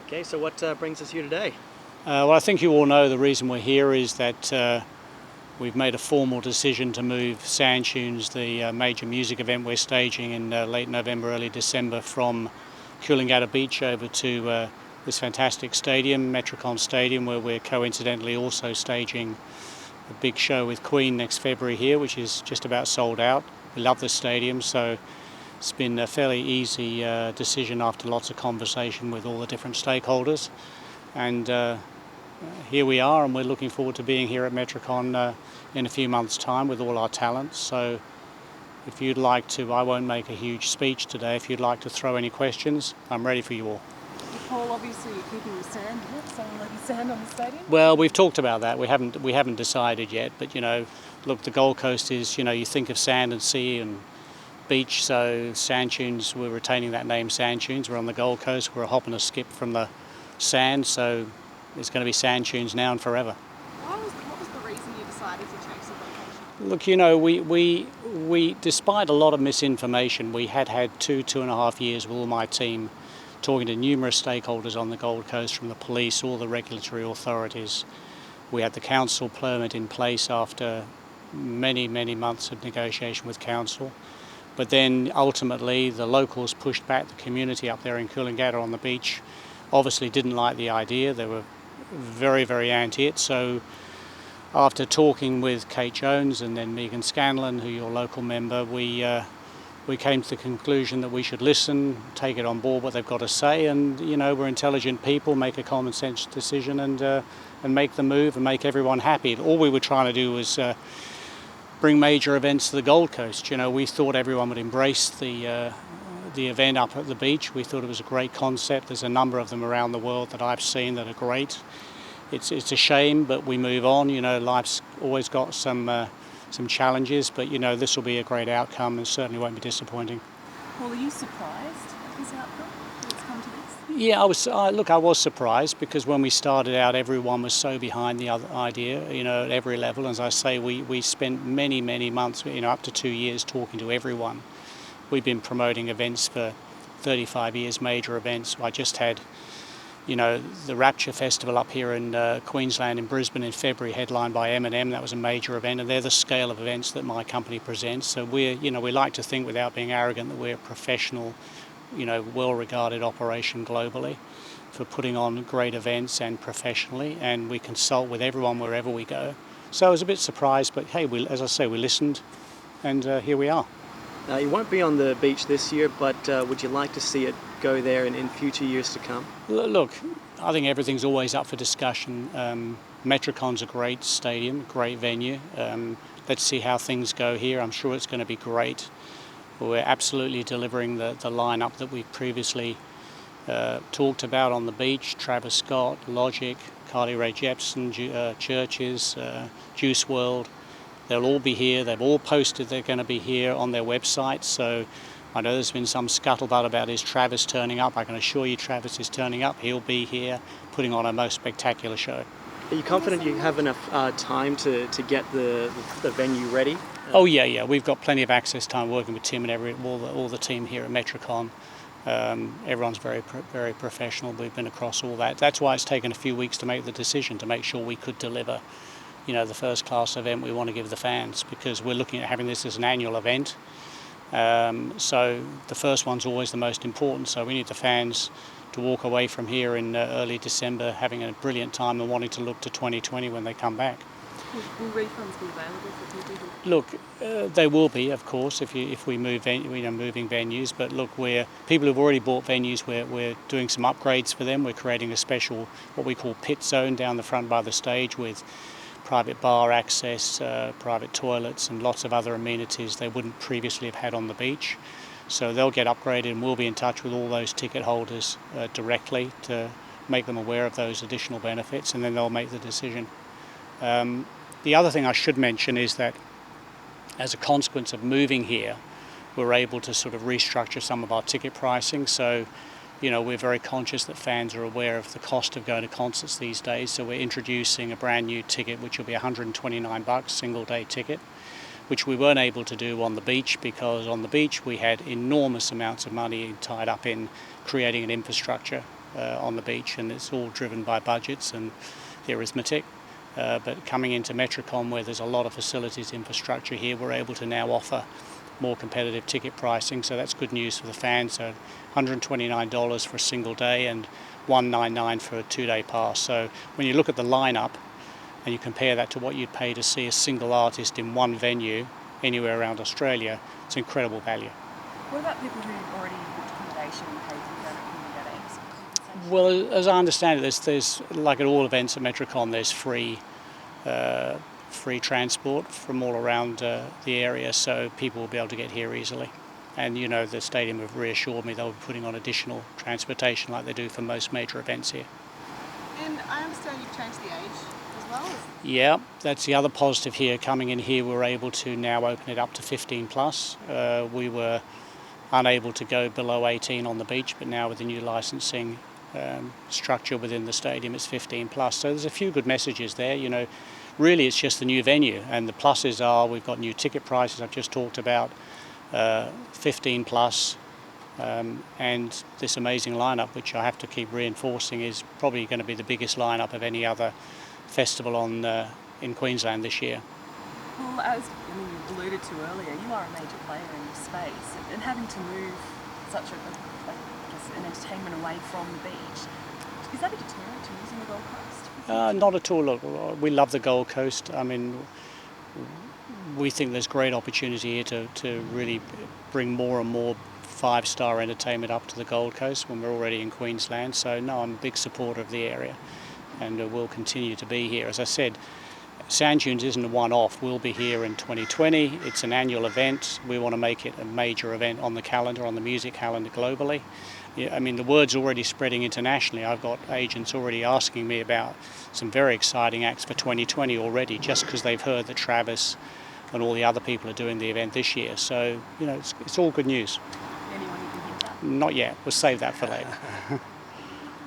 Okay, so what brings us here today? Well, I think you all know the reason we're here is that we've made a formal decision to move SandTunes, the major music event we're staging in late November, early December, from Coolangatta Beach over to this fantastic stadium, Metricon Stadium, where we're coincidentally also staging a big show with Queen next February here, which is just about sold out. We love the stadium, so it's been a fairly easy decision after lots of conversation with all the different stakeholders. And here we are, and we're looking forward to being here at Metricon in a few months' time with all our talents. So if you'd like to, I won't make a huge speech today. If you'd like to throw any questions, I'm ready for you all. Paul, obviously you're keeping the sand here, so will there be sand on the stadium? Well, we've talked about that. We haven't decided yet, but look, the Gold Coast is, you think of sand and sea and beach, so SandTunes, we're retaining that name SandTunes. We're on the Gold Coast, we're a hop and a skip from the sand, so it's going to be SandTunes now and forever. What was the reason you decided to change the location? Look, we despite a lot of misinformation, we had 2.5 years with all my team talking to numerous stakeholders on the Gold Coast, from the police, all the regulatory authorities. We had the council permit in place after many months of negotiation with council. But then ultimately the locals pushed back. The community up there in Coolangatta on the beach obviously didn't like the idea. They were very anti it. So after talking with Kate Jones and then Megan Scanlon, who your local member, we came to the conclusion that we should listen, take it on board what they've got to say, and we're intelligent people, make a common sense decision and make the move and make everyone happy. All we were trying to do was bring major events to the Gold Coast. We thought everyone would embrace the event up at the beach. We thought it was a great concept. There's a number of them around the world that I've seen that are great. It's a shame, but we move on. Life's always got some challenges, but this will be a great outcome and certainly won't be disappointing. Well, are you surprised at this outcome? That it's come to this? Yeah, I was surprised, because when we started out, everyone was so behind the other idea, at every level. As I say, we spent many months, up to 2 years, talking to everyone. We've been promoting events for 35 years, major events. I just had, the Chvrches Festival up here in Queensland, in Brisbane in February, headlined by Eminem. That was a major event, and they're the scale of events that my company presents. So we like to think, without being arrogant, that we're a professional, well-regarded operation globally for putting on great events and professionally, and we consult with everyone wherever we go. So I was a bit surprised, but hey, as I say, we listened, and here we are. You won't be on the beach this year, but would you like to see it go there in future years to come? Look, I think everything's always up for discussion. Metricon's a great stadium, great venue. Let's see how things go here. I'm sure it's going to be great. We're absolutely delivering the lineup that we've previously talked about on the beach. Travis Scott, Logic, Rae Jepsen, Chvrches, Juice WRLD. They'll all be here. They've all posted they're going to be here on their website. So I know there's been some scuttlebutt about is Travis turning up. I can assure you Travis is turning up. He'll be here putting on a most spectacular show. Are you confident you have enough time to get the venue ready? Oh yeah. We've got plenty of access time working with Tim and all the team here at Metricon. Everyone's very professional. We've been across all that. That's why it's taken a few weeks to make the decision, to make sure we could deliver the first-class event we want to give the fans, because we're looking at having this as an annual event. So the first one's always the most important, so we need the fans to walk away from here in early December having a brilliant time and wanting to look to 2020 when they come back. Will refunds be available for people? Look, they will be, of course, if we move moving venues. But look, people who've already bought venues, we're doing some upgrades for them. We're creating a special, what we call pit zone down the front by the stage, with private bar access, private toilets and lots of other amenities they wouldn't previously have had on the beach. So they'll get upgraded, and we'll be in touch with all those ticket holders directly to make them aware of those additional benefits, and then they'll make the decision. The other thing I should mention is that as a consequence of moving here, we're able to sort of restructure some of our ticket pricing. So we're very conscious that fans are aware of the cost of going to concerts these days, so we're introducing a brand new ticket which will be $129, single day ticket, which we weren't able to do on the beach, because on the beach we had enormous amounts of money tied up in creating an infrastructure on the beach, and it's all driven by budgets and the arithmetic. But coming into Metricon, where there's a lot of facilities infrastructure here, we're able to now offer more competitive ticket pricing, so that's good news for the fans. So $129 for a single day and $199 for a 2-day pass. So when you look at the lineup and you compare that to what you'd pay to see a single artist in one venue anywhere around Australia, it's incredible value. What about people who already booked accommodation and paid for their accommodation? Well, as I understand it, there's like at all events at Metricon, there's free transport from all around the area, so people will be able to get here easily. And you know, the stadium have reassured me they'll be putting on additional transportation like they do for most major events here. And I understand you've changed the age as well? Yeah, that's the other positive here. Coming in here, we're able to now open it up to 15 plus. We were unable to go below 18 on the beach, but now with the new licensing structure within the stadium, it's 15 plus. So there's a few good messages there. You know, really it's just the new venue, and the pluses are we've got new ticket prices I've just talked about, 15 plus, and this amazing lineup, which I have to keep reinforcing is probably going to be the biggest lineup of any other festival in Queensland this year. Well, as you alluded to earlier, you are a major player in this space, and having to move such an entertainment away from the beach, is that a deterrent to using the Gold Coast? Not at all. Look, we love the Gold Coast. I mean, we think there's great opportunity here to really bring more and more 5-star entertainment up to the Gold Coast when we're already in Queensland. So no, I'm a big supporter of the area, and will continue to be here. As I said, SandTunes isn't a one-off. We'll be here in 2020. It's an annual event. We want to make it a major event on the calendar, on the music calendar globally. Yeah, I mean, the word's already spreading internationally. I've got agents already asking me about some very exciting acts for 2020 already, just because they've heard that Chvrches and all the other people are doing the event this year. So, you know, it's all good news. Anyone you can hint at? Not yet. We'll save that for later.